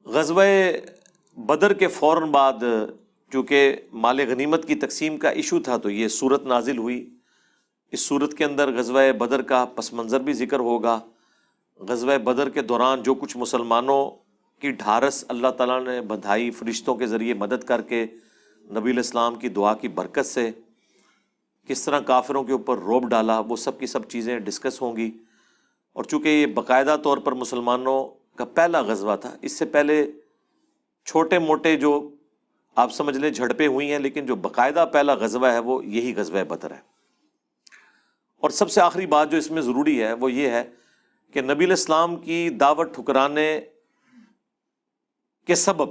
غزوہ بدر کے فوراً بعد چونکہ مال غنیمت کی تقسیم کا ایشو تھا تو یہ صورت نازل ہوئی۔ اس صورت کے اندر غزوہ بدر کا پس منظر بھی ذکر ہوگا۔ غزوہ بدر کے دوران جو کچھ مسلمانوں کی ڈھارس اللہ تعالیٰ نے بندھائی فرشتوں کے ذریعے مدد کر کے، نبی علیہ السلام کی دعا کی برکت سے کس طرح کافروں کے اوپر رعب ڈالا، وہ سب کی سب چیزیں ڈسکس ہوں گی۔ اور چونکہ یہ باقاعدہ طور پر مسلمانوں کا پہلا غزوہ تھا، اس سے پہلے چھوٹے موٹے جو آپ سمجھ لیں جھڑپیں ہوئی ہیں، لیکن جو باقاعدہ پہلا غزوہ ہے وہ یہی غزوہ بدر ہے۔ اور سب سے آخری بات جو اس میں ضروری ہے وہ یہ ہے کہ نبی علیہ السلام کی دعوت ٹھکرانے کے سبب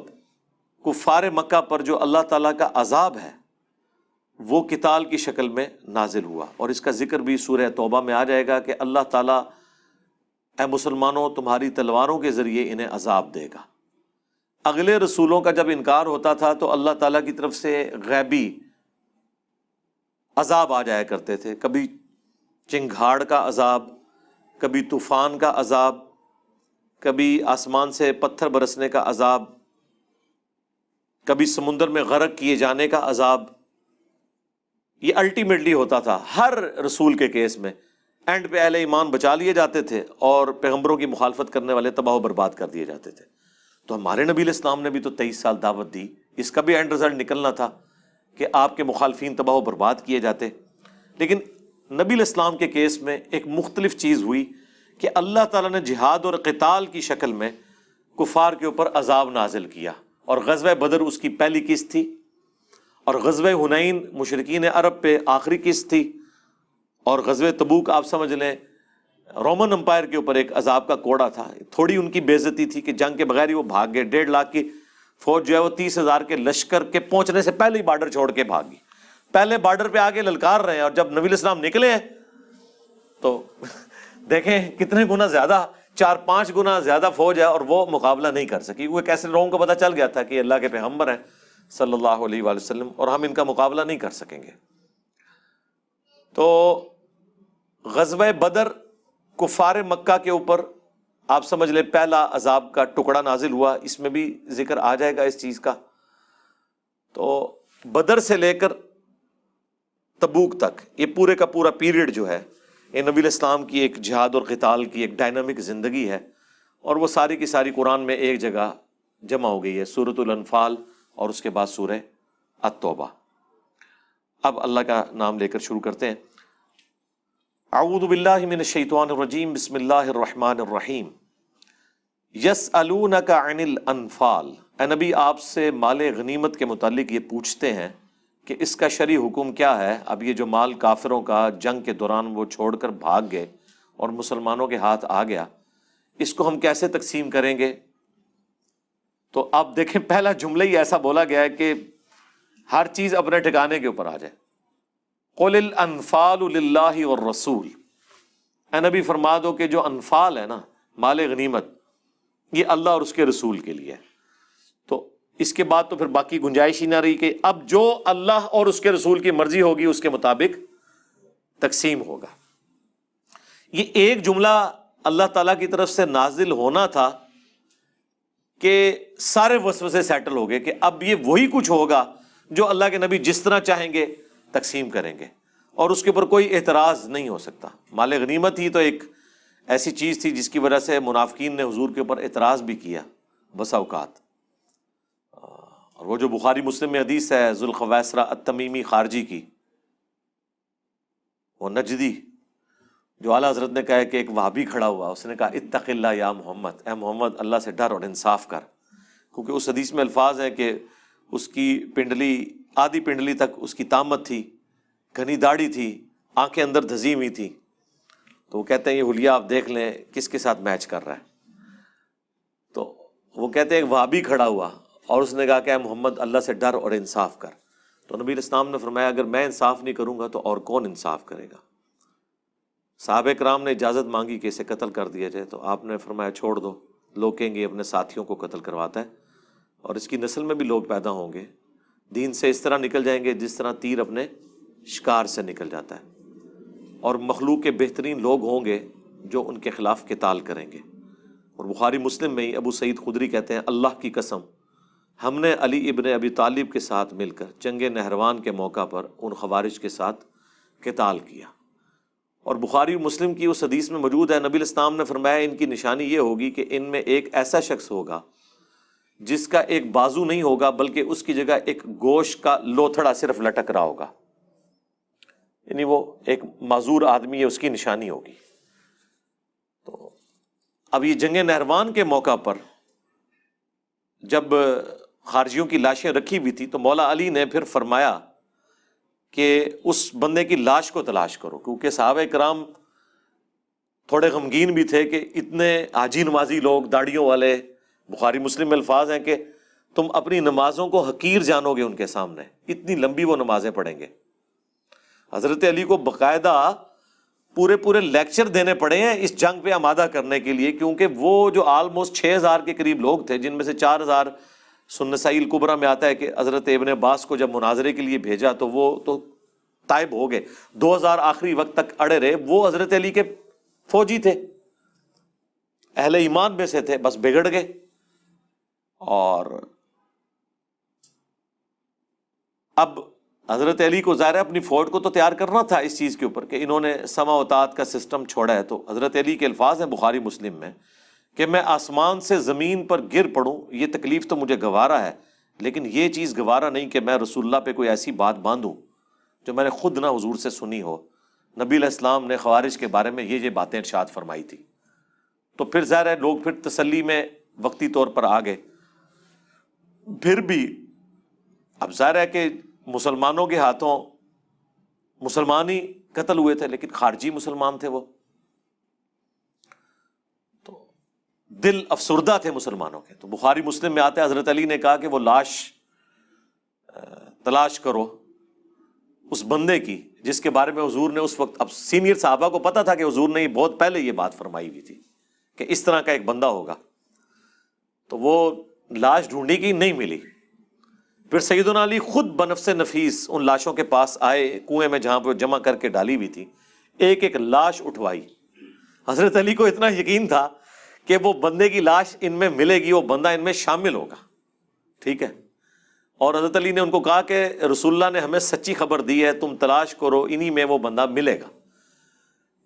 کفار مکہ پر جو اللہ تعالیٰ کا عذاب ہے وہ قتال کی شکل میں نازل ہوا، اور اس کا ذکر بھی سورہ توبہ میں آ جائے گا کہ اللہ تعالیٰ اے مسلمانوں تمہاری تلواروں کے ذریعے انہیں عذاب دے گا۔ اگلے رسولوں کا جب انکار ہوتا تھا تو اللہ تعالیٰ کی طرف سے غیبی عذاب آ جایا کرتے تھے، کبھی چنگھاڑ کا عذاب، کبھی طوفان کا عذاب، کبھی آسمان سے پتھر برسنے کا عذاب، کبھی سمندر میں غرق کیے جانے کا عذاب۔ یہ الٹیمیٹلی ہوتا تھا ہر رسول کے کیس میں، اینڈ پہ اہل ایمان بچا لیے جاتے تھے اور پیغمبروں کی مخالفت کرنے والے تباہ و برباد کر دیے جاتے تھے۔ تو ہمارے نبی علیہ السلام نے بھی تو 23 سال دعوت دی، اس کا بھی اینڈ رزلٹ نکلنا تھا کہ آپ کے مخالفین تباہ و برباد کیے جاتے۔ لیکن نبی علیہ السلام کے کیس میں ایک مختلف چیز ہوئی کہ اللہ تعالیٰ نے جہاد اور قتال کی شکل میں کفار کے اوپر عذاب نازل کیا، اور غزوہ بدر اس کی پہلی قسط تھی، اور غزوہ حنین مشرکین عرب پہ آخری قسط تھی، اور غزوہ تبوک آپ سمجھ لیں رومن امپائر کے اوپر ایک عذاب کا کوڑا تھا۔ تھوڑی ان کی بے عزتی تھی کہ جنگ کے بغیر ہی وہ بھاگ گئے، 1.5 لاکھ کی فوج جو ہے وہ 30,000 کے لشکر کے پہنچنے سے پہلے ہی بارڈر چھوڑ کے بھاگی، پہلے بارڈر پہ آگے للکار رہے ہیں، اور جب نبی علیہ السلام نکلے ہیں تو دیکھیں کتنے گنا زیادہ، 4-5 گنا زیادہ فوج ہے اور وہ مقابلہ نہیں کر سکی۔ وہ کیسے لوگوں کو پتہ چل گیا تھا کہ اللہ کے پیغمبر ہیں صلی اللہ علیہ وآلہ وسلم، اور ہم ان کا مقابلہ نہیں کر سکیں گے۔ تو غزوہ بدر کفار مکہ کے اوپر آپ سمجھ لیں پہلا عذاب کا ٹکڑا نازل ہوا، اس میں بھی ذکر آ جائے گا اس چیز کا۔ تو بدر سے لے کر تبوک تک یہ پورے کا پورا پیریڈ جو ہے یہ نبی علیہ السلام کی ایک جہاد اور قتال کی ایک ڈائنامک زندگی ہے، اور وہ ساری کی ساری قرآن میں ایک جگہ جمع ہو گئی ہے، سورۃ الانفال اور اس کے بعد سورہ التوبہ۔ اب اللہ کا نام لے کر شروع کرتے ہیں۔ اعوذ باللہ من الشیطان الرجیم، بسم اللہ الرحمن الرحیم۔ یسألونک عن الانفال، اے نبی آپ سے مال غنیمت کے متعلق یہ پوچھتے ہیں کہ اس کا شرعی حکم کیا ہے۔ اب یہ جو مال کافروں کا جنگ کے دوران وہ چھوڑ کر بھاگ گئے اور مسلمانوں کے ہاتھ آ گیا، اس کو ہم کیسے تقسیم کریں گے؟ تو آپ دیکھیں پہلا جملہ ہی ایسا بولا گیا ہے کہ ہر چیز اپنے ٹھکانے کے اوپر آ جائے۔ قل الانفال للہ والرسول، اے نبی فرما دو کہ جو انفال ہے نا، مال غنیمت، یہ اللہ اور اس کے رسول کے لیے ہے۔ تو اس کے بعد تو پھر باقی گنجائش ہی نہ رہی کہ اب جو اللہ اور اس کے رسول کی مرضی ہوگی اس کے مطابق تقسیم ہوگا۔ یہ ایک جملہ اللہ تعالیٰ کی طرف سے نازل ہونا تھا کہ سارے وسوسے سیٹل ہو گئے کہ اب یہ وہی کچھ ہوگا جو اللہ کے نبی جس طرح چاہیں گے تقسیم کریں گے، اور اس کے اوپر کوئی اعتراض نہیں ہو سکتا۔ مال غنیمت ہی تو ایک ایسی چیز تھی جس کی وجہ سے منافقین نے حضور کے اوپر اعتراض بھی کیا بسا اوقات۔ اور وہ جو بخاری مسلم میں حدیث ہے ذوالخویسرہ التمیمی خارجی کی، وہ نجدی جو اعلیٰ حضرت نے کہا کہ ایک وہابی کھڑا ہوا، اس نے کہا اتق اللہ یا محمد، اے محمد اللہ سے ڈر اور انصاف کر، کیونکہ اس حدیث میں الفاظ ہیں کہ اس کی پنڈلی آدھی پنڈلی تک اس کی تامت تھی، گھنی داڑھی تھی، آنکھیں اندر دھسی ہوئی تھی۔ تو وہ کہتے ہیں یہ حلیہ آپ دیکھ لیں کس کے ساتھ میچ کر رہا ہے۔ تو وہ کہتے ہیں ایک وہابی کھڑا ہوا اور اس نے کہا کہ اے محمد اللہ سے ڈر اور انصاف کر۔ تو نبی علیہ السلام نے فرمایا اگر میں انصاف نہیں کروں گا تو اور کون انصاف کرے گا؟ صحابہ کرام نے اجازت مانگی کہ اسے قتل کر دیا جائے، تو آپ نے فرمایا چھوڑ دو، لوگ کہیں گے اپنے ساتھیوں کو قتل کرواتا ہے، اور اس کی نسل میں بھی لوگ پیدا ہوں گے، دین سے اس طرح نکل جائیں گے جس طرح تیر اپنے شکار سے نکل جاتا ہے، اور مخلوق کے بہترین لوگ ہوں گے جو ان کے خلاف قتال کریں گے۔ اور بخاری مسلم میں ہی ابو سعید خدری کہتے ہیں اللہ کی قسم ہم نے علی ابن ابی طالب کے ساتھ مل کر جنگ نہروان کے موقع پر ان خوارج کے ساتھ قتال کیا. اور بخاری مسلم کی اس حدیث میں موجود ہے نبی الاسلام نے فرمایا ان کی نشانی یہ ہوگی کہ ان میں ایک ایسا شخص ہوگا جس کا ایک بازو نہیں ہوگا بلکہ اس کی جگہ ایک گوشت کا لوتھڑا صرف لٹک رہا ہوگا، یعنی وہ ایک معذور آدمی ہے، اس کی نشانی ہوگی. تو اب یہ جنگ نہروان کے موقع پر جب خارجیوں کی لاشیں رکھی ہوئی تھی تو مولا علی نے پھر فرمایا کہ اس بندے کی لاش کو تلاش کرو، کیونکہ صحابہ کرام تھوڑے غمگین بھی تھے کہ اتنے حاجی نمازی لوگ داڑھیوں والے. بخاری مسلم میں الفاظ ہیں کہ تم اپنی نمازوں کو حقیر جانو گے ان کے سامنے، اتنی لمبی وہ نمازیں پڑھیں گے. حضرت علی کو باقاعدہ پورے لیکچر دینے پڑے ہیں اس جنگ پہ آمادہ کرنے کے لیے، کیونکہ وہ جو آلموسٹ 6000 کے قریب لوگ تھے جن میں سے 4000 سنن نسائی الکبریٰ میں آتا ہے کہ حضرت ابن عباس کو جب مناظرے کے لیے بھیجا تو وہ تو طائب ہو گئے، 2000 آخری وقت تک اڑے رہے. وہ حضرت علی کے فوجی تھے، اہل ایمان میں سے تھے، بس بگڑ گئے. اور اب حضرت علی کو ظاہر ہے اپنی فوج کو تو تیار کرنا تھا اس چیز کے اوپر کہ انہوں نے سمع و اطاعت کا سسٹم چھوڑا ہے. تو حضرت علی کے الفاظ ہیں بخاری مسلم میں کہ میں آسمان سے زمین پر گر پڑوں یہ تکلیف تو مجھے گوارا ہے، لیکن یہ چیز گوارا نہیں کہ میں رسول اللہ پہ کوئی ایسی بات باندھوں جو میں نے خود نہ حضور سے سنی ہو. نبی علیہ السلام نے خوارج کے بارے میں یہ باتیں ارشاد فرمائی تھی. تو پھر ظاہر ہے لوگ پھر تسلی میں وقتی طور پر آ گئے. پھر بھی اب ظاہر ہے کہ مسلمانوں کے ہاتھوں مسلمان ہی قتل ہوئے تھے، لیکن خارجی مسلمان تھے وہ، تو دل افسردہ تھے مسلمانوں کے. تو بخاری مسلم میں آتے حضرت علی نے کہا کہ وہ لاش تلاش کرو اس بندے کی جس کے بارے میں حضور نے اس وقت، اب سینئر صحابہ کو پتا تھا کہ حضور نے بہت پہلے یہ بات فرمائی ہوئی تھی کہ اس طرح کا ایک بندہ ہوگا. تو وہ لاش ڈھونڈی کی، نہیں ملی. پھر سیدنا علی خود بنفس نفیس ان لاشوں کے پاس آئے کنویں میں جہاں پہ جمع کر کے ڈالی ہوئی تھی، ایک ایک لاش اٹھوائی. حضرت علی کو اتنا یقین تھا کہ وہ بندے کی لاش ان میں ملے گی، وہ بندہ ان میں شامل ہوگا. ٹھیک ہے. اور حضرت علی نے ان کو کہا کہ رسول اللہ نے ہمیں سچی خبر دی ہے، تم تلاش کرو، انہی میں وہ بندہ ملے گا.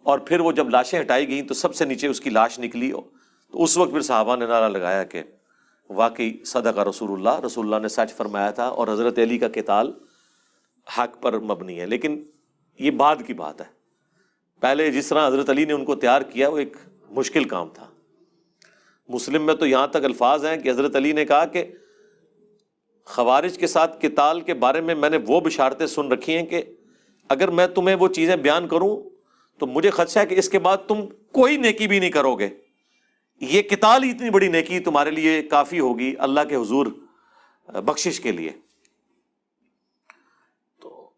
اور پھر وہ جب لاشیں ہٹائی گئیں تو سب سے نیچے اس کی لاش نکلی. تو اس وقت پھر صحابہ نے نعرہ لگایا کہ واقعی صدق رسول اللہ، رسول اللہ نے سچ فرمایا تھا اور حضرت علی کا قتال حق پر مبنی ہے. لیکن یہ بعد کی بات ہے، پہلے جس طرح حضرت علی نے ان کو تیار کیا وہ ایک مشکل کام تھا. مسلم میں تو یہاں تک الفاظ ہیں کہ حضرت علی نے کہا کہ خوارج کے ساتھ قتال کے بارے میں میں نے وہ بشارتیں سن رکھی ہیں کہ اگر میں تمہیں وہ چیزیں بیان کروں تو مجھے خدشہ ہے کہ اس کے بعد تم کوئی نیکی بھی نہیں کرو گے. یہ قتال ہی اتنی بڑی نیکی تمہارے لیے کافی ہوگی اللہ کے حضور بخشش کے لیے. تو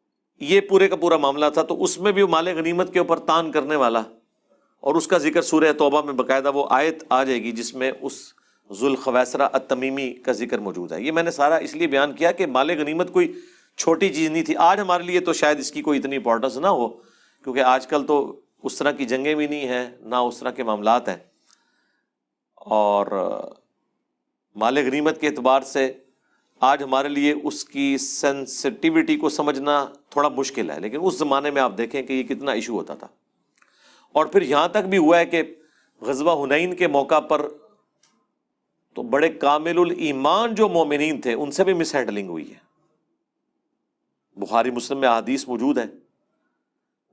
یہ پورے کا پورا معاملہ تھا. تو اس میں بھی مال غنیمت کے اوپر تان کرنے والا، اور اس کا ذکر سورہ توبہ میں باقاعدہ وہ آیت آ جائے گی جس میں اس ذوالخویسرہ التمیمی کا ذکر موجود ہے. یہ میں نے سارا اس لیے بیان کیا کہ مال غنیمت کوئی چھوٹی چیز نہیں تھی. آج ہمارے لیے تو شاید اس کی کوئی اتنی امپورٹنس نہ ہو، کیونکہ آج کل تو اس طرح کی جنگیں بھی نہیں ہیں، نہ اس طرح کے معاملات ہیں، اور مال غنیمت کے اعتبار سے آج ہمارے لیے اس کی سینسٹیوٹی کو سمجھنا تھوڑا مشکل ہے. لیکن اس زمانے میں آپ دیکھیں کہ یہ کتنا ایشو ہوتا تھا. اور پھر یہاں تک بھی ہوا ہے کہ غزوہ حنین کے موقع پر تو بڑے کامل الایمان جو مومنین تھے ان سے بھی مس ہینڈلنگ ہوئی ہے. بخاری مسلم میں احادیث موجود ہیں،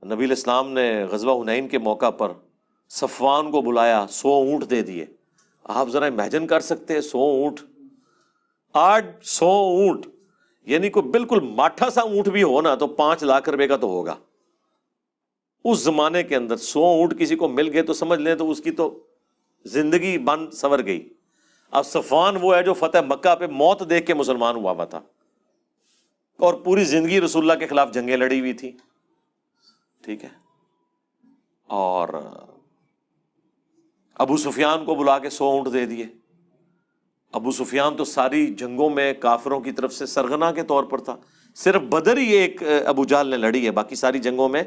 نبی علیہ السلام نے غزوہ حنین کے موقع پر صفوان کو بلایا، 100 اونٹ دے دیے. آپ ذرا امیجن کر سکتے ہیں 100 اونٹ، 100 اونٹ، یعنی کوئی بالکل ماٹھا سا اونٹ بھی ہو نا تو 5 لاکھ روپے کا تو ہوگا. اس زمانے کے اندر 100 اونٹ کسی کو مل گئے تو سمجھ لیں تو اس کی تو زندگی بن سنور گئی. اب صفوان وہ ہے جو فتح مکہ پہ موت دیکھ کے مسلمان ہوا ہوا تھا اور پوری زندگی رسول اللہ کے خلاف جنگیں لڑی ہوئی تھی. ٹھیک ہے. اور ابو سفیان کو بلا کے 100 اونٹ دے دیے. ابو سفیان تو ساری جنگوں میں کافروں کی طرف سے سرغنہ کے طور پر تھا، صرف بدر ہی ایک ابو جہل نے لڑی ہے، باقی ساری جنگوں میں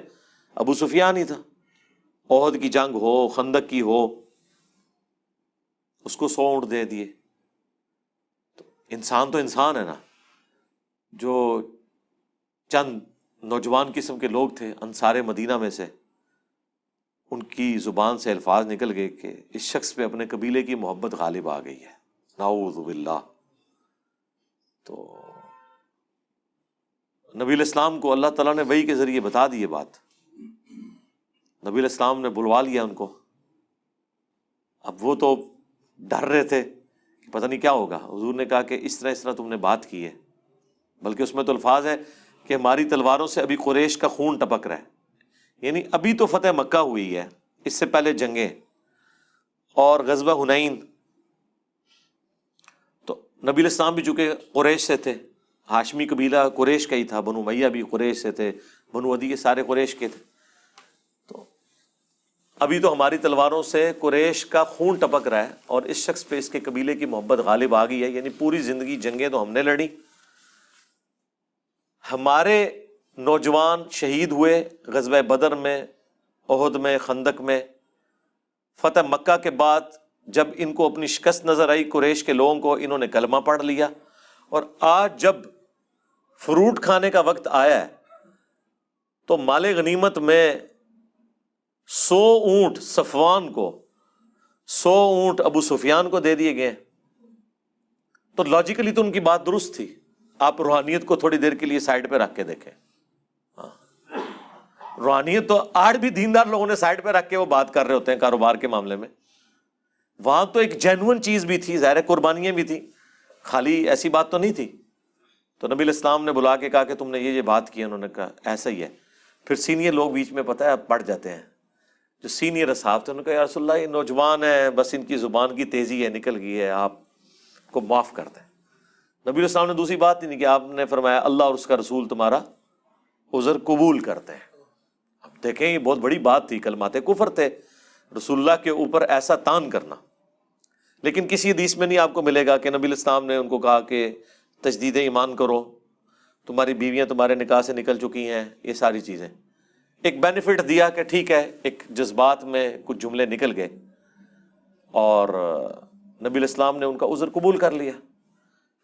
ابو سفیان ہی تھا. احد کی جنگ ہو، خندق کی ہو، اس کو 100 اونٹ دے دیے. تو انسان ہے نا. جو چند نوجوان قسم کے لوگ تھے انصار مدینہ میں سے، ان کی زبان سے الفاظ نکل گئے کہ اس شخص پہ اپنے قبیلے کی محبت غالب آ گئی ہے، نعوذ باللہ. تو نبی علیہ السلام کو اللہ تعالیٰ نے وحی کے ذریعے بتا دی یہ بات. نبی علیہ السلام نے بلوا لیا ان کو. اب وہ تو ڈر رہے تھے کہ پتہ نہیں کیا ہوگا. حضور نے کہا کہ اس طرح تم نے بات کی ہے، بلکہ اس میں تو الفاظ ہے کہ ہماری تلواروں سے ابھی قریش کا خون ٹپک رہا ہے. یعنی ابھی تو فتح مکہ ہوئی ہے، اس سے پہلے جنگیں اور غزوہ حنین. تو نبی علیہ السلام بھی چونکہ قریش سے تھے، ہاشمی قبیلہ قریش کا ہی تھا، بنو امیہ بھی قریش سے تھے، بنو عدی کے سارے قریش کے تھے. تو ابھی تو ہماری تلواروں سے قریش کا خون ٹپک رہا ہے اور اس شخص پہ اس کے قبیلے کی محبت غالب آ گئی ہے. یعنی پوری زندگی جنگیں تو ہم نے لڑی، ہمارے نوجوان شہید ہوئے غزوہ بدر میں، احد میں، خندق میں. فتح مکہ کے بعد جب ان کو اپنی شکست نظر آئی قریش کے لوگوں کو، انہوں نے کلمہ پڑھ لیا. اور آج جب فروٹ کھانے کا وقت آیا ہے تو مال غنیمت میں 100 اونٹ صفوان کو، 100 اونٹ ابو سفیان کو دے دیے گئے. تو لاجیکلی تو ان کی بات درست تھی. آپ روحانیت کو تھوڑی دیر کے لیے سائڈ پہ رکھ کے دیکھیں. روحانیت تو آج بھی دیندار لوگوں نے سائڈ پہ رکھ کے وہ بات کر رہے ہوتے ہیں کاروبار کے معاملے میں. وہاں تو ایک جینوئن چیز بھی تھی، ظاہر قربانیاں بھی تھیں، خالی ایسی بات تو نہیں تھی. تو نبی علیہ السلام نے بلا کے کہا کہ تم نے یہ بات کی. انہوں نے کہا ایسا ہی ہے. پھر سینئر لوگ بیچ میں پتہ ہے پڑ جاتے ہیں، جو سینئر اصحاب تھے انہوں نے کہا یا رسول اللہ یہ نوجوان ہیں، بس ان کی زبان کی تیزی ہے، نکل گئی ہے، آپ کو معاف کر دیں. نبی علیہ السلام نے دوسری بات نہیں کی. آپ نے فرمایا اللہ اور اس کا رسول تمہارا عذر قبول کرتے ہیں. اب دیکھیں یہ بہت بڑی بات تھی، کلمات کفر تھے، رسول اللہ کے اوپر ایسا تان کرنا. لیکن کسی حدیث میں نہیں آپ کو ملے گا کہ نبی علیہ السلام نے ان کو کہا کہ تجدید ایمان کرو، تمہاری بیویاں تمہارے نکاح سے نکل چکی ہیں، یہ ساری چیزیں. ایک بینیفٹ دیا کہ ٹھیک ہے، ایک جذبات میں کچھ جملے نکل گئے اور نبی علیہ السلام نے ان کا عذر قبول کر لیا.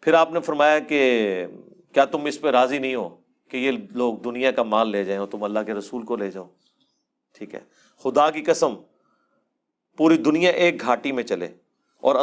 پھر آپ نے فرمایا کہ کیا تم اس پہ راضی نہیں ہو کہ یہ لوگ دنیا کا مال لے جائیں اور تم اللہ کے رسول کو لے جاؤ؟ ٹھیک ہے، خدا کی قسم پوری دنیا ایک گھاٹی میں چلے اور